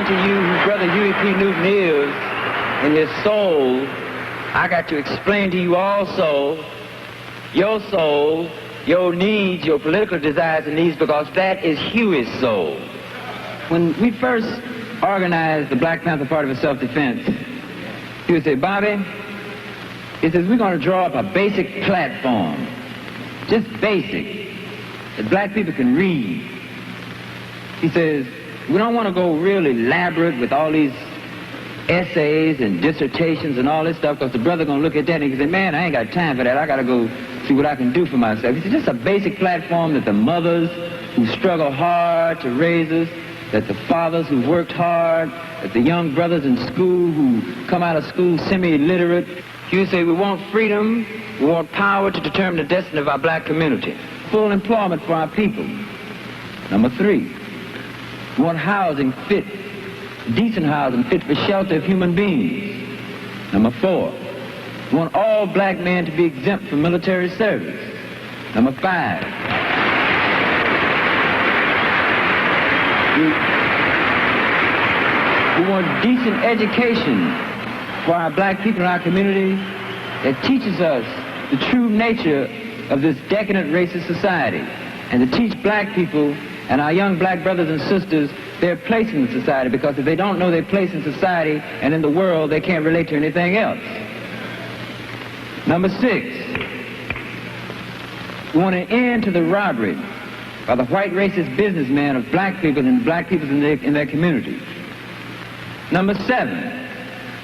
explain to you who Brother Huey P. Newton is in his soul, I got to explain to you also your soul, your needs, your political desires and needs, because that is Huey's soul. When we first organized the Black Panther Party for Self-Defense, he would say, Bobby, he says, we're going to draw up a basic platform, just basic, that black people can read. He says, we don't want to go real elaborate with all these essays and dissertations and all this stuff, because the brother going to look at that and he can say, man, I ain't got time for that. I got to go see what I can do for myself. He said, just a basic platform that the mothers who struggle hard to raise us, that the fathers who worked hard, that the young brothers in school who come out of school semi-illiterate. You say we want freedom, we want power to determine the destiny of our black community. Full employment for our people. Number 3, we want housing fit, decent housing fit for shelter of human beings. Number 4, we want all black men to be exempt from military service. Number 5, we want decent education for our black people in our community that teaches us the true nature of this decadent racist society, and to teach black people and our young black brothers and sisters their place in the society, because if they don't know their place in society and in the world, they can't relate to anything else. Number 6, we want an end to the robbery by the white racist businessmen of black people and black people in their community. Number 7,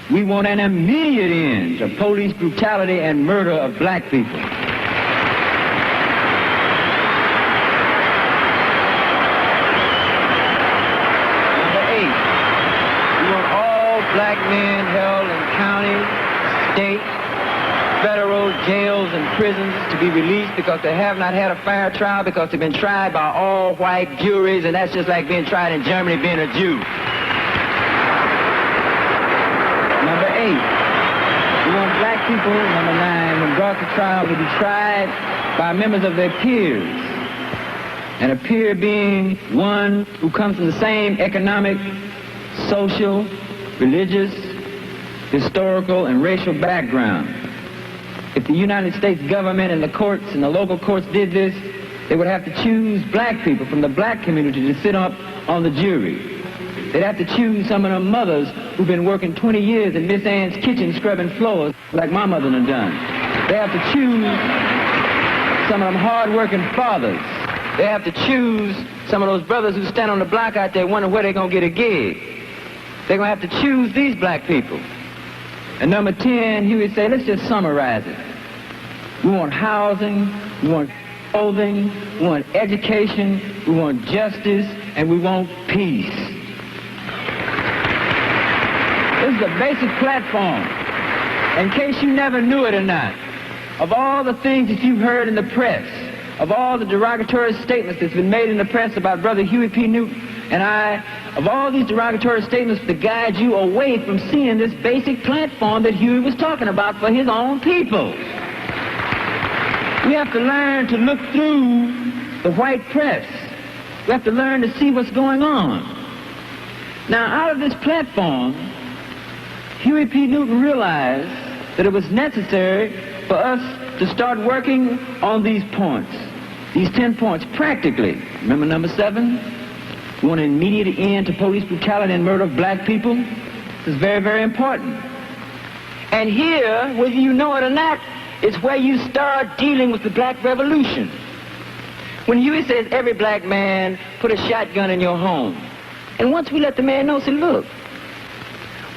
we want an immediate end to police brutality and murder of black people. Number 8, we want all black men held in county, state, federal jails and prisons to be released because they have not had a fair trial, because they've been tried by all white juries, and that's just like being tried in Germany being a Jew. Number 8, we want black people, number 9, when brought to trial, to be tried by members of their peers. And a peer being one who comes from the same economic, social, religious, historical, and racial background. If the United States government and the courts and the local courts did this, they would have to choose black people from the black community to sit up on the jury. They'd have to choose some of them mothers who've been working 20 years in Miss Ann's kitchen scrubbing floors like my mother done done. They have to choose some of them hard-working fathers. They have to choose some of those brothers who stand on the block out there wondering where they're going to get a gig. They're going to have to choose these black people. And number 10, he would say, let's just summarize it. We want housing, we want clothing, we want education, we want justice, and we want peace. This is a basic platform. In case you never knew it or not, of all the things that you've heard in the press, of all the derogatory statements that's been made in the press about Brother Huey P. Newton and I, of all these derogatory statements to guide you away from seeing this basic platform that Huey was talking about for his own people. We have to learn to look through the white press. We have to learn to see what's going on. Now, out of this platform, Huey P. Newton realized that it was necessary for us to start working on these points, these 10 points, practically. Remember number 7? We want an immediate end to police brutality and murder of black people. This is very, very important. And here, whether you know it or not, is where you start dealing with the black revolution. When Huey says every black man put a shotgun in your home, and once we let the man know, say, look,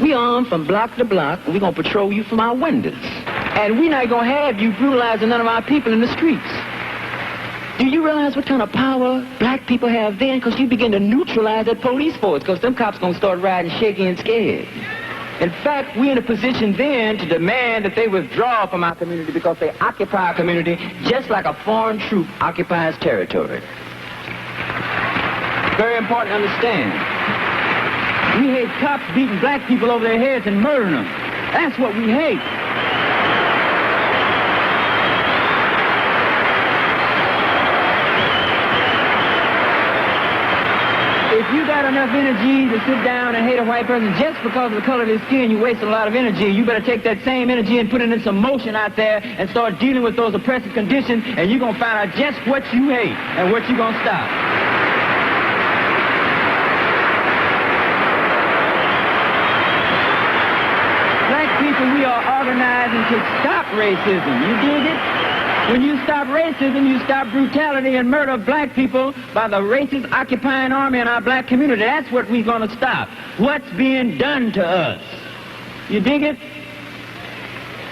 we armed from block to block, and we're going to patrol you from our windows. And we're not going to have you brutalizing none of our people in the streets. Do you realize what kind of power black people have then? Because you begin to neutralize that police force, because them cops going to start riding shaky and scared. In fact, we're in a position then to demand that they withdraw from our community because they occupy our community just like a foreign troop occupies territory. Very important to understand. We hate cops beating black people over their heads and murdering them. That's what we hate. If you got got enough energy to sit down and hate a white person just because of the color of his skin, you're wasting a lot of energy. You better take that same energy and put it in some motion out there and start dealing with those oppressive conditions, and you're going to find out just what you hate and what you're going to stop. Black people, we are organizing to stop racism. You dig it? When you stop racism, you stop brutality and murder of black people by the racist occupying army in our black community. That's what we're going to stop. What's being done to us? You dig it?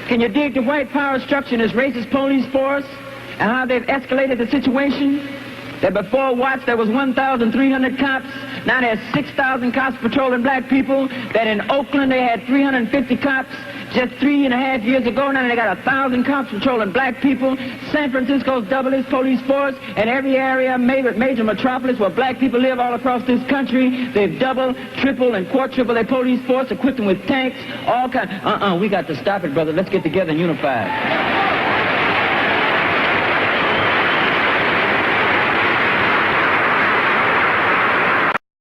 Can you dig the white power structure in this racist police force and how they've escalated the situation? That before Watts there was 1,300 cops. Now there's 6,000 cops patrolling black people. That in Oakland they had 350 cops just 3.5 years ago. Now they got 1,000 cops patrolling black people. San Francisco's doubled its police force. And every area, major metropolis where black people live all across this country, they've doubled, tripled, and quadrupled their police force, equipped them with tanks, all kinds. We got to stop it, brother. Let's get together and unify.